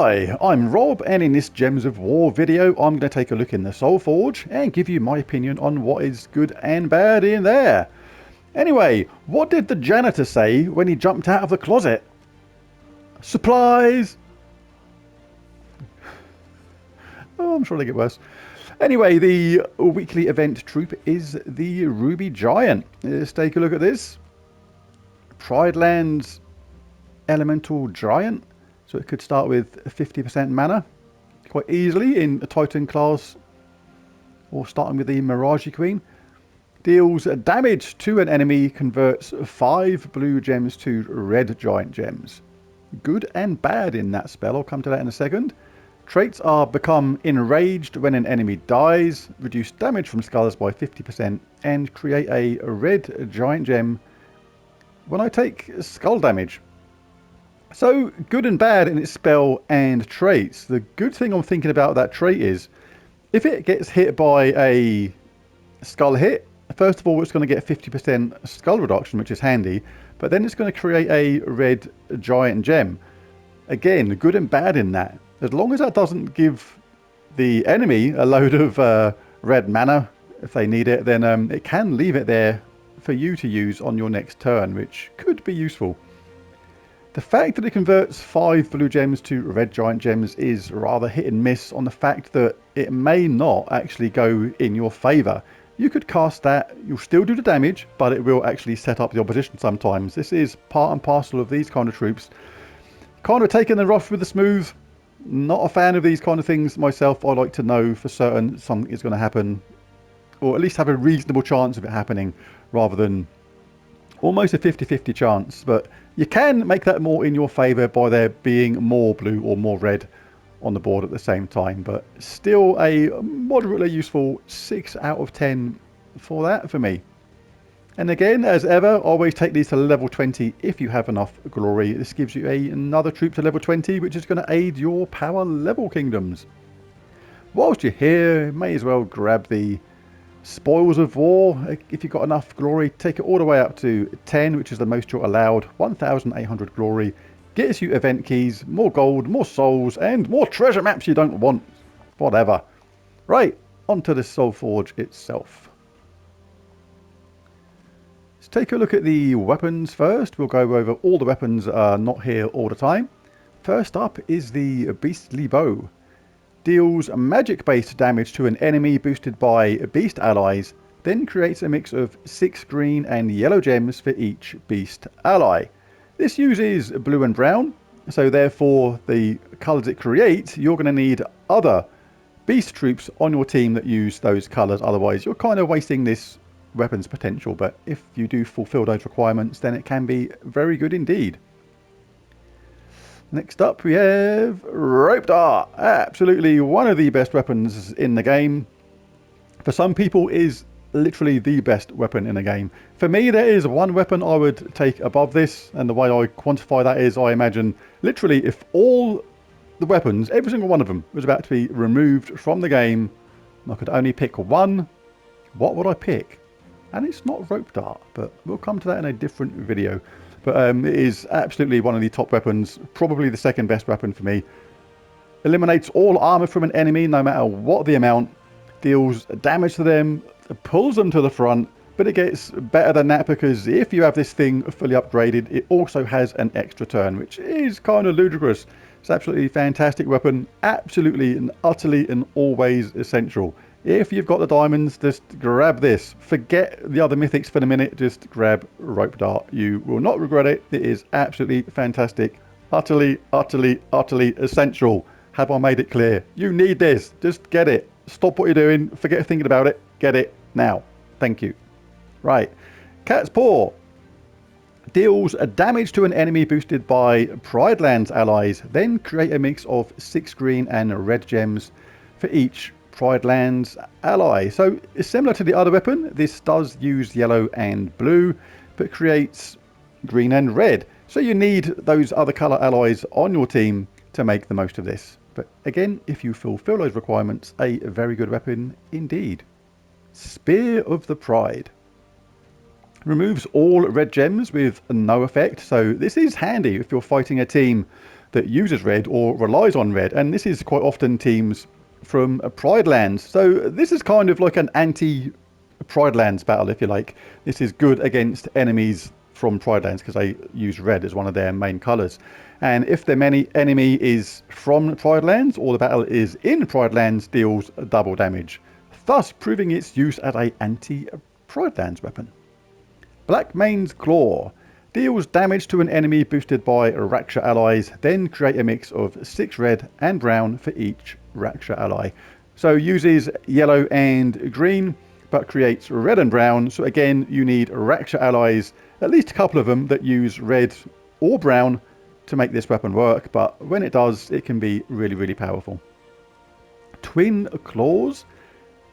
Hi, I'm Rob, and in this Gems of War video I'm going to take a look in the Soulforge and give you my opinion on what is good and bad in there. Anyway, what did the janitor say when he jumped out of the closet? Supplies! Oh, I'm sure they get worse. Anyway, the weekly event troop is the Ruby Giant. Let's take a look at this. Pridelands Elemental Giant. So it could start with 50% mana quite easily in a Titan class, or starting with the Mirage Queen. Deals damage to an enemy, converts 5 blue gems to red giant gems. Good and bad in that spell, I'll come to that in a second. Traits are become enraged when an enemy dies, reduce damage from skulls by 50%, and create a red giant gem when I take skull damage. So, good and bad in its spell and traits. The good thing I'm thinking about that trait is, if it gets hit by a skull hit, first of all it's going to get 50% skull reduction, which is handy, but then it's going to create a red giant gem. Again, good and bad in that. As long as that doesn't give the enemy a load of red mana, if they need it, then it can leave it there for you to use on your next turn, which could be useful. The fact that it converts 5 blue gems to red giant gems is rather hit and miss on the fact that it may not actually go in your favour. You could cast that, you'll still do the damage, but it will actually set up the opposition sometimes. This is part and parcel of these kind of troops. Kind of taking the rough with the smooth. Not a fan of these kind of things myself. I like to know for certain something is going to happen, or at least have a reasonable chance of it happening, rather than almost a 50-50 chance. But you can make that more in your favour by there being more blue or more red on the board at the same time. But still a moderately useful 6 out of 10 for that for me. And again, as ever, always take these to level 20 if you have enough glory. This gives you another troop to level 20, which is going to aid your power level kingdoms. Whilst you're here, may as well grab the Spoils of War. If you've got enough glory, take it all the way up to 10, which is the most you're allowed. 1,800 glory gets you event keys, more gold, more souls, and more treasure maps you don't want. Whatever. Right, onto the Soulforge itself. Let's take a look at the weapons first. We'll go over all the weapons not here all the time. First up is the Beastly Bow. Deals magic-based damage to an enemy boosted by beast allies, then creates a mix of 6 green and yellow gems for each beast ally. This uses blue and brown, so therefore the colours it creates, you're going to need other beast troops on your team that use those colours, otherwise you're kind of wasting this weapon's potential. But if you do fulfill those requirements, then it can be very good indeed. Next up we have Rope Dart. Absolutely one of the best weapons in the game. For some people is literally the best weapon in the game. For me, there is one weapon I would take above this, and the way I quantify that is, I imagine literally if all the weapons, every single one of them, was about to be removed from the game and I could only pick one, what would I pick? And it's not Rope Dart, but we'll come to that in a different video. But it is absolutely one of the top weapons, probably the second best weapon for me. Eliminates all armor from an enemy, no matter what the amount. Deals damage to them, pulls them to the front, but it gets better than that, because if you have this thing fully upgraded, it also has an extra turn, which is kind of ludicrous. It's absolutely fantastic weapon, absolutely and utterly and always essential. If you've got the diamonds, just grab this. Forget the other mythics for the minute, just grab Rope Dart. You will not regret it. It is absolutely fantastic. Utterly, utterly, utterly essential. Have I made it clear? You need this. Just get it. Stop what you're doing. Forget thinking about it. Get it now. Thank you. Right. Cat's Paw. Deals damage to an enemy boosted by Pridelands allies. Then create a mix of 6 green and red gems for each Pridelands ally. So similar to the other weapon, this does use yellow and blue, but creates green and red. So you need those other colour allies on your team to make the most of this. But again, if you fulfill those requirements, a very good weapon indeed. Spear of the Pride. Removes all red gems with no effect. So this is handy if you're fighting a team that uses red or relies on red, and this is quite often teams from Pride Lands. So this is kind of like an anti-Pride Lands battle, if you like. This is good against enemies from Pride Lands because they use red as one of their main colours. And if the enemy is from Pride Lands or the battle is in Pride Lands, deals double damage, thus proving its use as an anti-Pride Lands weapon. Black Mane's Claw deals damage to an enemy boosted by Raksha allies, then create a mix of 6 red and brown for each Raksha ally. So uses yellow and green, but creates red and brown. So again, you need Raksha allies, at least a couple of them that use red or brown to make this weapon work, but when it does, it can be really, really powerful. Twin Claws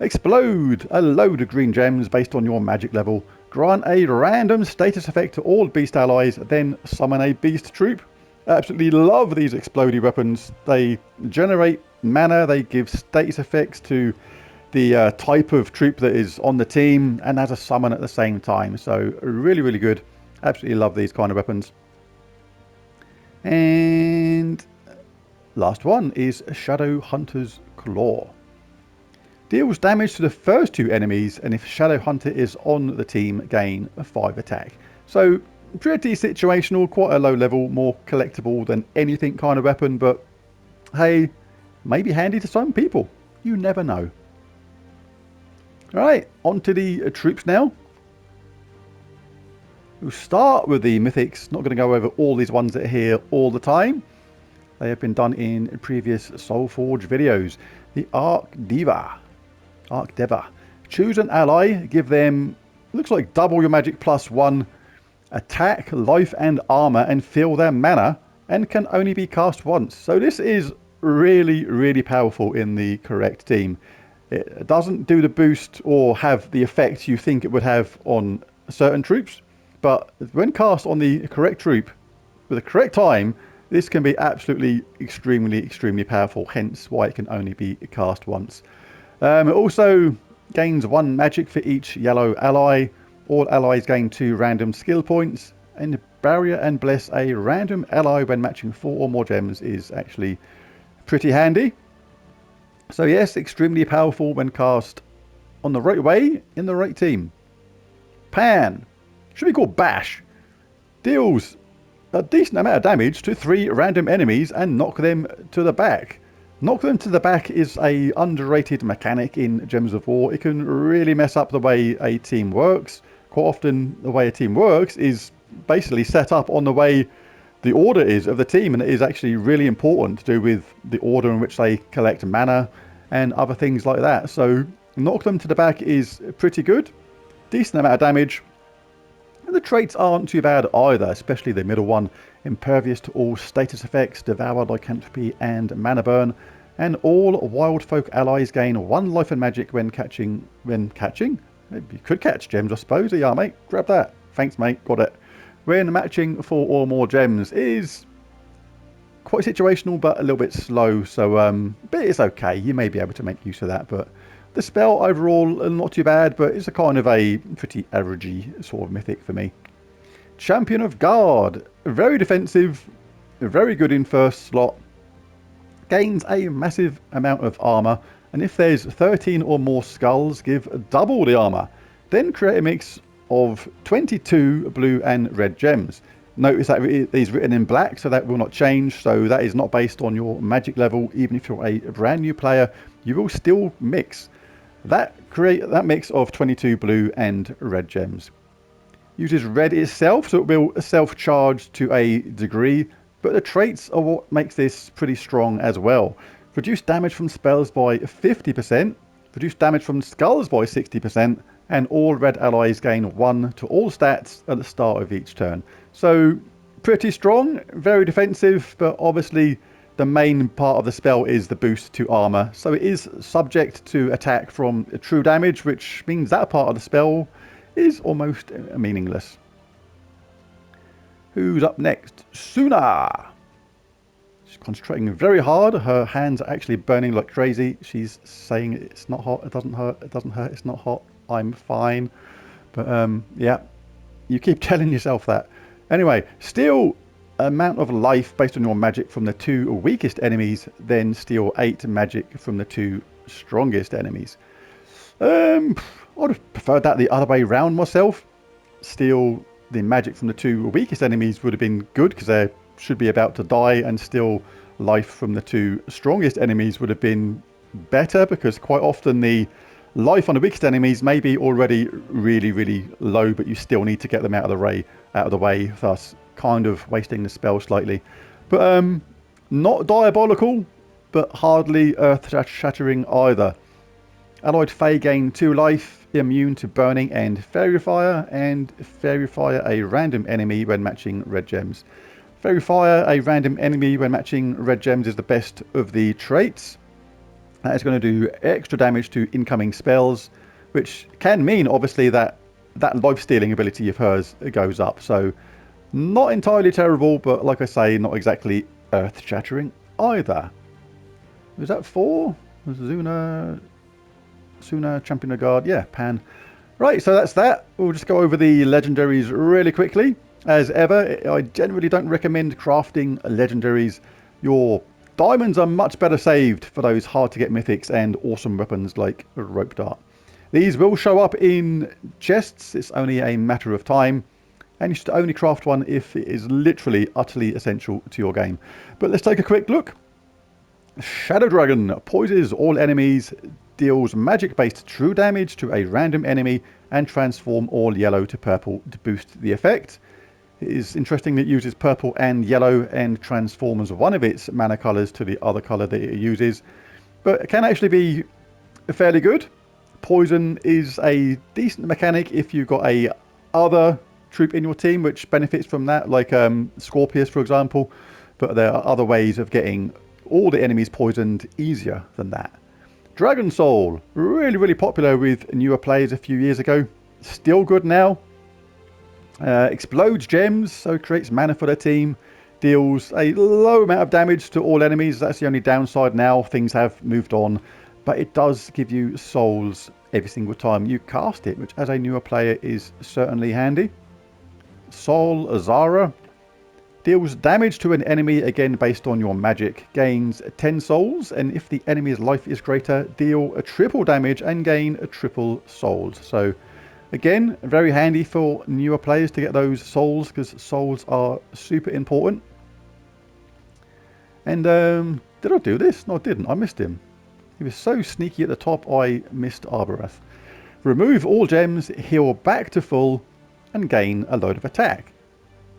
explode a load of green gems based on your magic level. Grant a random status effect to all beast allies, then summon a beast troop. Absolutely love these explodey weapons. They generate mana, they give status effects to the type of troop that is on the team, and has a summon at the same time. So really, really good. Absolutely love these kind of weapons. And last one is Shadow Hunter's Claw. Deals damage to the first 2 enemies, and if Shadow Hunter is on the team, gain a 5 attack. So pretty situational, quite a low level, more collectible than anything kind of weapon, but hey, maybe handy to some people. You never know. Alright, on to the troops now. We'll start with the Mythics. Not going to go over all these ones that are here all the time. They have been done in previous Soulforge videos. The Archdeva. Choose an ally, give them, looks like double your magic +1, attack, life and armor, and fill their mana, and can only be cast once. So this is really, really powerful in the correct team. It doesn't do the boost or have the effect you think it would have on certain troops, but when cast on the correct troop with the correct time, this can be absolutely extremely powerful, hence why it can only be cast once. It also gains 1 magic for each yellow ally. All allies gain 2 random skill points, and barrier and bless a random ally when matching 4 or more gems is actually pretty handy. So yes, extremely powerful when cast on the right way, in the right team. Pan, should be called Bash, deals a decent amount of damage to 3 random enemies and knock them to the back. Knock them to the back is a underrated mechanic in Gems of War. It can really mess up the way a team works. Quite often the way a team works is basically set up on the way the order is of the team, and it is actually really important to do with the order in which they collect mana and other things like that. So knock them to the back is pretty good. Decent amount of damage. And the traits aren't too bad either, especially the middle one. Impervious to all status effects, Devour, Lycanthropy and Mana Burn. And all wild folk allies gain 1 life and magic when catching. Maybe you could catch gems, I suppose. Yeah, mate, grab that. Thanks, mate, got it. When matching 4 or more gems is quite situational, but a little bit slow. So, but it's okay. You may be able to make use of that, but the spell overall not too bad, but it's a kind of a pretty averagey sort of mythic for me. Champion of Guard, very defensive, very good in first slot, gains a massive amount of armor, and if there's 13 or more skulls, give double the armor. Then create a mix of 22 blue and red gems. Notice that it is written in black, so that will not change. So that is not based on your magic level. Even if you're a brand new player, you will still mix. Create that mix of 22 blue and red gems. Uses red itself, so it will self-charge to a degree, but the traits are what makes this pretty strong as well. Reduce damage from spells by 50%, reduce damage from skulls by 60%, and all red allies gain 1 to all stats at the start of each turn. So pretty strong, very defensive, but obviously the main part of the spell is the boost to armor. So it is subject to attack from true damage, which means that part of the spell is almost meaningless. Who's up next? Suna. She's concentrating very hard. Her hands are actually burning like crazy. She's saying it's not hot, it doesn't hurt, it doesn't hurt, it's not hot, I'm fine. But yeah, you keep telling yourself that. Anyway, still amount of life based on your magic from the 2 weakest enemies, then steal 8 magic from the 2 strongest enemies. I would have preferred that the other way round myself. Steal the magic from the 2 weakest enemies would have been good, because they should be about to die, and steal life from the 2 strongest enemies would have been better, because quite often the life on the weakest enemies may be already really low, but you still need to get them out of the way, thus kind of wasting the spell slightly. But not diabolical, but hardly earth-shattering either. Allied Fae gain 2 life, immune to burning and Fairy Fire, and Fairy Fire a random enemy when matching red gems. Fairy Fire a random enemy when matching red gems is the best of the traits. That is going to do extra damage to incoming spells, which can mean obviously that life-stealing ability of hers goes up. So not entirely terrible, but like I say, not exactly earth-shattering either. Was that 4? Was Suna, Champion of Guard, yeah, Pan. Right, so that's that. We'll just go over the legendaries really quickly. As ever, I generally don't recommend crafting legendaries. Your diamonds are much better saved for those hard to get mythics and awesome weapons like Rope Dart. These will show up in chests. It's only a matter of time. And you should only craft one if it is literally, utterly essential to your game. But let's take a quick look. Shadow Dragon poises all enemies, deals magic-based true damage to a random enemy, and transform all yellow to purple to boost the effect. It is interesting that it uses purple and yellow and transforms one of its mana colours to the other colour that it uses. But it can actually be fairly good. Poison is a decent mechanic if you've got a other troop in your team which benefits from that, like Scorpius for example. But there are other ways of getting all the enemies poisoned easier than that. Dragon Soul, really popular with newer players a few years ago. Still good now. Explodes gems, so creates mana for their team. Deals a low amount of damage to all enemies. That's the only downside now. Things have moved on. But it does give you souls every single time you cast it, which as a newer player is certainly handy. Soul Azara. Deals damage to an enemy, again based on your magic. Gains 10 souls, and if the enemy's life is greater, deal a triple damage and gain a triple souls. So again, very handy for newer players to get those souls, because souls are super important. And did I do this? No, I didn't. I missed him. He was so sneaky at the top, I missed Arborath. Remove all gems, heal back to full, and gain a load of attack.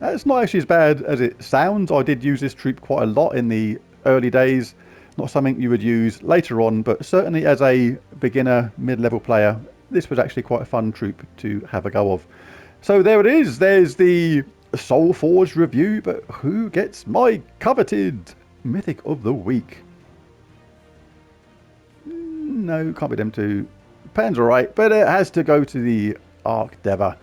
It's not actually as bad as it sounds. I did use this troop quite a lot in the early days. Not something you would use later on, but certainly as a beginner, mid-level player, this was actually quite a fun troop to have a go of. So there it is. There's the Soulforge review, but who gets my coveted Mythic of the Week? No, can't be them two. Pan's alright, but it has to go to the Archdeva.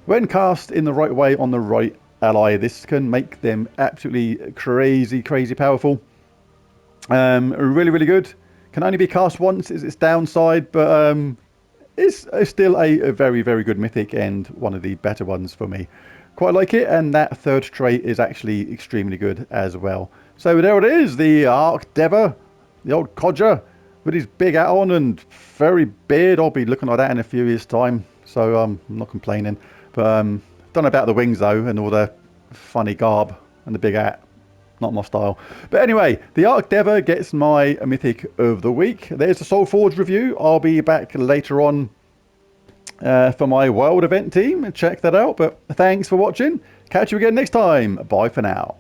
When cast in the right way on the right ally, this can make them absolutely crazy powerful. Really good. Can only be cast once is its downside, but it's still a very good mythic and one of the better ones for me. Quite like it, and that third trait is actually extremely good as well. So there it is, the Archdeva, the old codger with his big hat on and furry beard. I'll be looking like that in a few years' time, so I'm not complaining. But don't know about the wings though, and all the funny garb and the big hat. Not my style. But anyway, the Archdeva gets my Mythic of the Week. There's the Soulforge review. I'll be back later on for my World event team. Check that out. But thanks for watching. Catch you again next time. Bye for now.